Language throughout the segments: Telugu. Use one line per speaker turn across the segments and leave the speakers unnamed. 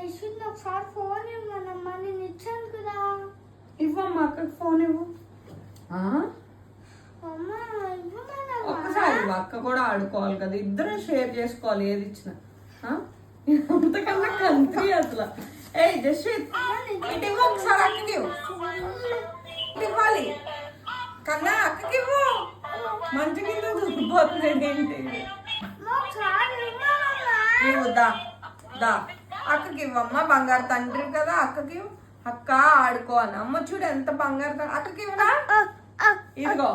యశ్విన్ ఒకసారి ఫోన్ ఇవ్వనమ్మా, నేను ఇచ్చాను కదా.
ఇవ్వమ్మా అక్కకి ఫోన్ ఇవ్వు.
అమ్మా ఇవ్వమన్నా.
ఒక్కసారి అక్క కూడా ఆడుకోవాలి కదా, ఇద్దరం షేర్ చేసుకోవాలి ఏది ఇచ్చినా. అంతకన్నా కంత్రి అసలు. ఏ జస్విత్ ఇటు ఇవ్వు ఒకసారి, అక్కకి ఇవ్వు. ఇవ్వాలి కన్నా, అక్కకి ఇవ్వు. మంచి కింద దుబ్బిపోతుంది ఏంటి. ఇవ్వు దా దా, అక్కకి ఇవ్వమ్మా. బంగారు తండ్రి కదా, అక్కకి ఇవ్వు. అక్క ఆడుకో అని. అమ్మ చూడు ఎంత బంగారు తండ్రి. అక్కకి ఇవ్వరా, ఇదిగో.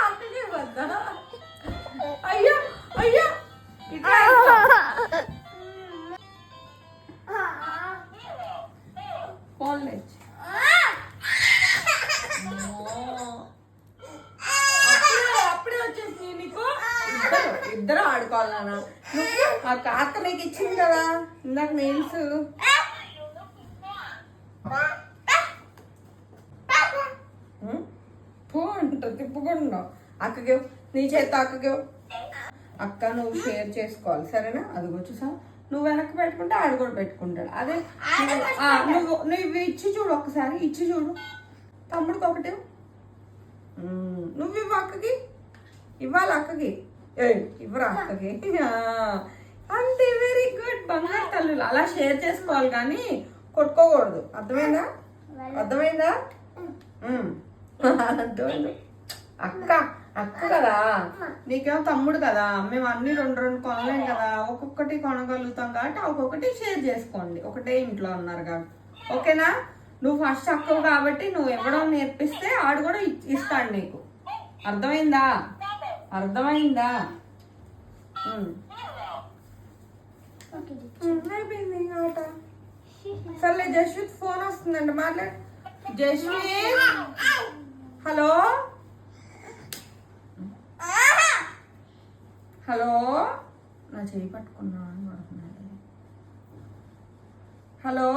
అక్కకి ఇవ్వద్దా? అయ్యో అయ్యో, ఇట్లా ఫోన్ లేచి అప్పుడే వచ్చేసి నీకు. ఇద్దరు ఆడుకోవాలి నాన్న. ఆ అక్క నీకు ఇచ్చింది కదా ఇందాక నెయిల్స్. తిప్పుకుండా అక్కకి నీ చేత అక్కకి. అక్క నువ్వు షేర్ చేసుకోవాలి సరేనా. అది చూసా, నువ్వు వెనక్కి పెట్టుకుంటే ఆడు కూడా పెట్టుకుంటాడు. అదే నువ్వు ఇచ్చి చూడు, ఒక్కసారి ఇచ్చి చూడు. తమ్ముడికి ఒకటి నువ్వు ఇవ్వు అక్కకి. ఇవ్వాలి అక్కకి. ఇవ్వరా అక్కకి. అంతే, వెరీ గుడ్. బంగారు తల్లులు అలా షేర్ చేసుకోవాలి కానీ కొట్టుకోకూడదు. అర్థమైందా? అర్థమైందా? అక్క అక్క కదా, నీకేమో తమ్ముడు కదా. మేము అన్ని రెండు రెండు కొనలేం కదా, ఒక్కొక్కటి కొనగలుగుతాం కాబట్టి ఒక్కొక్కటి షేర్ చేసుకోండి. ఒకటే ఇంట్లో ఉన్నారు కాబట్టి ఓకేనా. నువ్వు ఫస్ట్ అక్కవు కాబట్టి నువ్వు ఇవ్వడం నేర్పిస్తే ఆడు కూడా ఇస్తాడు నీకు. అర్థమైందా? అర్థమైందా? అయిపోయింది ఆట. సర్లే జస్విత్ ఫోన్ వస్తుందండి, మాట్లాడు. జస్విత్ హలో హలో, నా చేయి పట్టుకున్నా. హలో